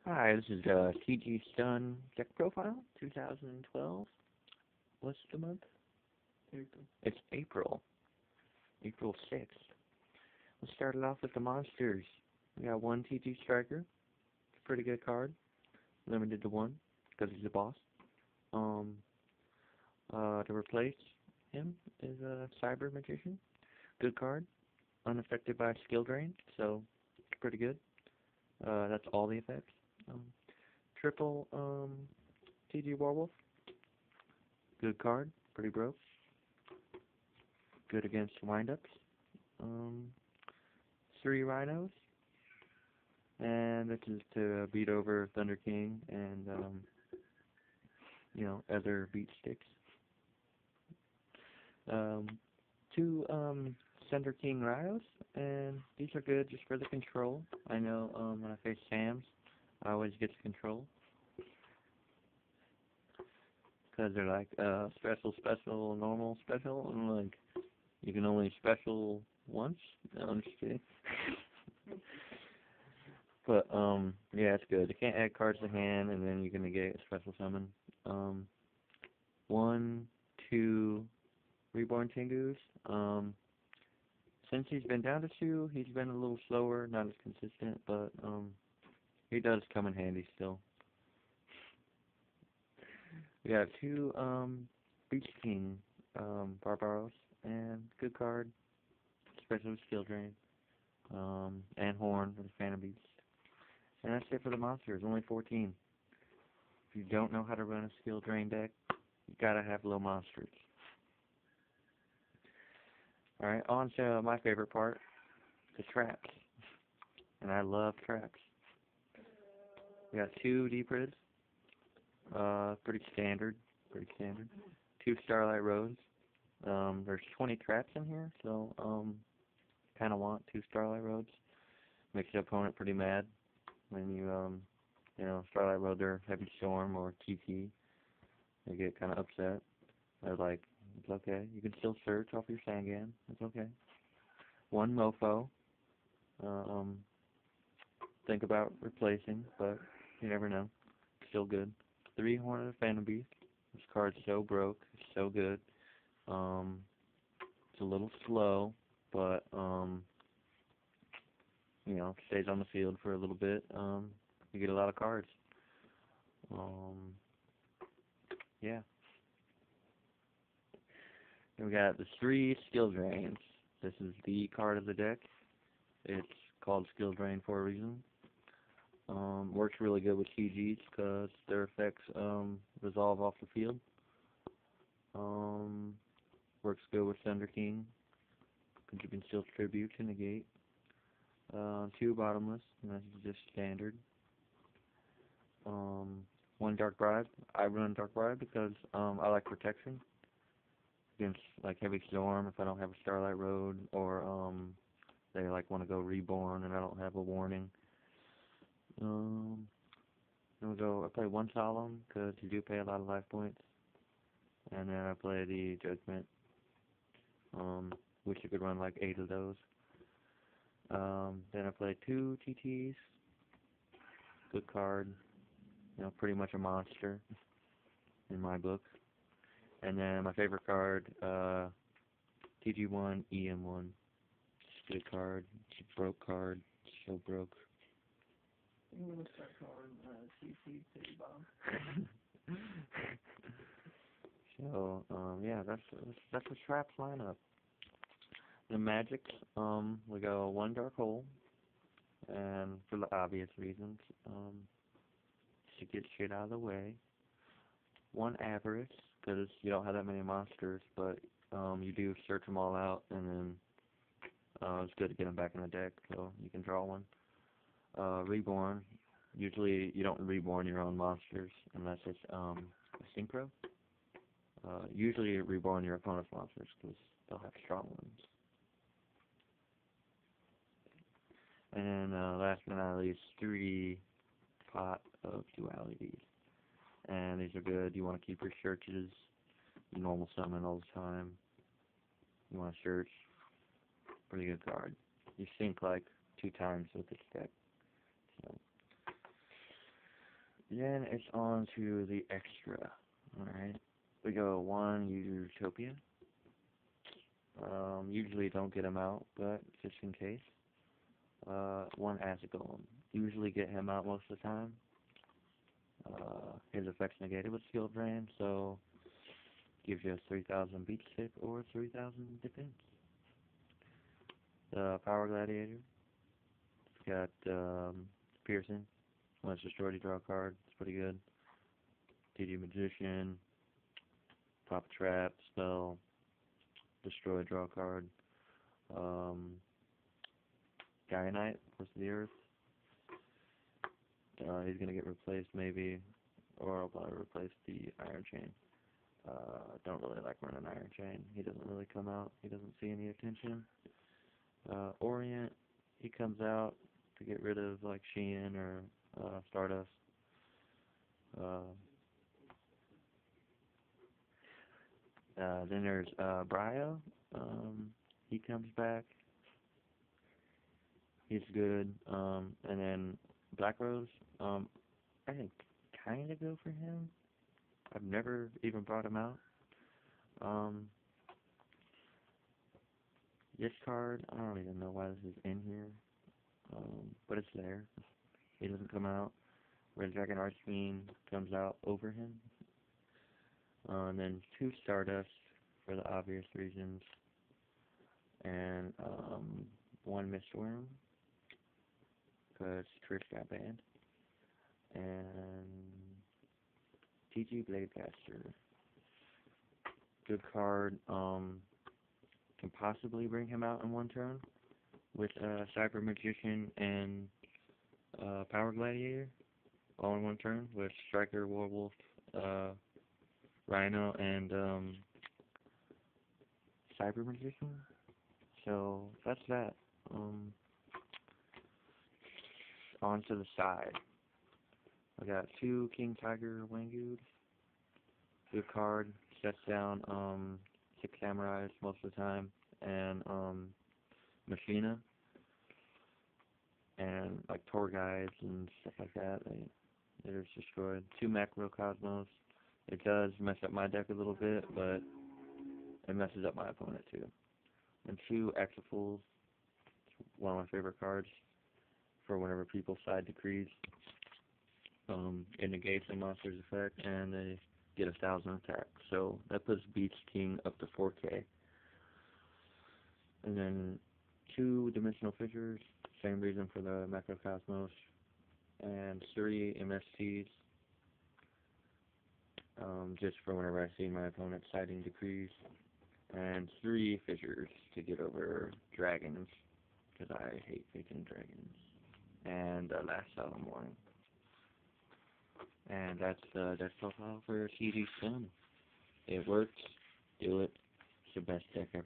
Hi, this is TG Stun Deck Profile 2012. What's the month? April. It's April. April 6th. Let's start it off with the monsters. We got one TG Striker. It's a pretty good card. Limited to one because he's a boss. Um, to replace him is a Cyber Magician. Good card. Unaffected by skill drain, so it's pretty good. That's all the effects. Um, triple TG Werewolf. Good card. Pretty broke. Good against windups. Um, three rhinos. And this is to beat over Thunder King and, other beat sticks. Um, two Thunder King rhinos. And these are good just for the control. I know when I face Sam's, I always get to control. Because they're like special, special, normal, special. And like, you can only special once. No, I'm just kidding. But yeah, it's good. You can't add cards to hand, and then you're gonna get a special summon. Um, one, two, reborn tengus. Since he's been down to two, he's been a little slower, not as consistent, but he does come in handy still. We got two Beach King Barbaros, and good card, especially with skill drain. And Horn for the Phantom Beast. And that's it for the monsters, only 14. If you don't know how to run a skill drain deck, you gotta have low monsters. Alright, on to my favorite part, the traps. And I love traps. We got two Deeprids, pretty standard, Two Starlight Roads. There's 20 traps in here, so, kinda want two Starlight Roads. Makes the opponent pretty mad when Starlight Road their Heavy Storm or TT. They get kinda upset. They're like, it's okay. You can still search off your Sangan. It's okay. One Mofo. Um, think about replacing, but you never know. Still good. Three Horned Phantom Beast. This card's so broke. It's so good. Um, it's a little slow, but stays on the field for a little bit. You get a lot of cards. Um, yeah. And we got the three skill drains. This is the card of the deck. It's called skill drain for a reason. Works really good with TGs because their effects resolve off the field. Um, works good with Thunder King because you can still tribute to negate. Two bottomless, and that's just standard. One Dark Bribe. I run Dark Bribe because I like protection against like Heavy Storm if I don't have a Starlight Road, or they like want to go Reborn and I don't have a warning. Then we go. I play one Solemn because you do pay a lot of life points, and then I play the Judgment, which you could run like 8 of those. Then I play two TTs. Good card. Pretty much a monster in my book. And then my favorite card, TG1, EM1. Good card. It's a broke card. So broke. I'm gonna start calling CC City Bomb. So, yeah, that's the traps lineup. The magics, we go one Dark Hole, and for the obvious reasons, to get shit out of the way. One Avarice, because you don't have that many monsters, but you do search them all out, and then it's good to get them back in the deck, so you can draw one. Reborn, usually you don't reborn your own monsters unless it's a synchro. Usually you reborn your opponent's monsters because they'll have strong ones. And last but not least, three Pot of Dualities. And these are good. You want to keep your searches. You normal summon all the time. You want to search. Pretty good card. You sync like 2 times with this deck. So Then it's on to the extra. Alright. We go 1 Utopia. Usually don't get him out, but just in case. 1 Azagolem. Usually get him out most of the time. His effect's negated with skill drain, so gives you a 3000 beach tip or 3000 defense. The Power Gladiator. It's got Piercing. When it's destroyed, you draw a card. It's pretty good. TD Magician. Pop a trap, spell, destroy, draw a card. Guyonite, Force of the Earth. He's gonna get replaced maybe, or I'll probably replace the Iron Chain. Don't really like running Iron Chain. He doesn't really come out. He doesn't see any attention. Orient, he comes out to get rid of like Sheehan or Stardust. Then there's Brio. He comes back. He's good. And then Black Rose. I can kind of go for him. I've never even brought him out. This card, I don't even know why this is in here. But it's there. He doesn't come out. Red Dragon Archfiend comes out over him. And then 2 Stardust for the obvious reasons. And 1 Mistworm, because Trish got banned. And TG Bladecaster. Good card. Can possibly bring him out in 1 turn with Cyber Magician and Power Gladiator all in 1 turn with Striker, Warwolf, Rhino, and Cyber Magician. So that's that. On to the side. I got 2 King Tiger Wangood. Good card. Sets down 6 Samurais most of the time, and Machina, and like tour guides and stuff like that. They're just destroyed. 2 Macrocosmos. It does mess up my deck a little bit, but it messes up my opponent too. And 2 Exifools. One of my favorite cards for whenever people side decrees. It negates a monster's effect, and they get 1000 attack. So that puts Beach King up to 4K. And then 2 Dimensional Fissures, same reason for the Macrocosmos. And 3 MSTs, just for whenever I see my opponent siding decrees. And 3 Fissures to get over dragons, because I hate facing dragons. And Last Solemn Warning. And that's the deck profile for TG Sun. It works. Do it. It's the best deck ever.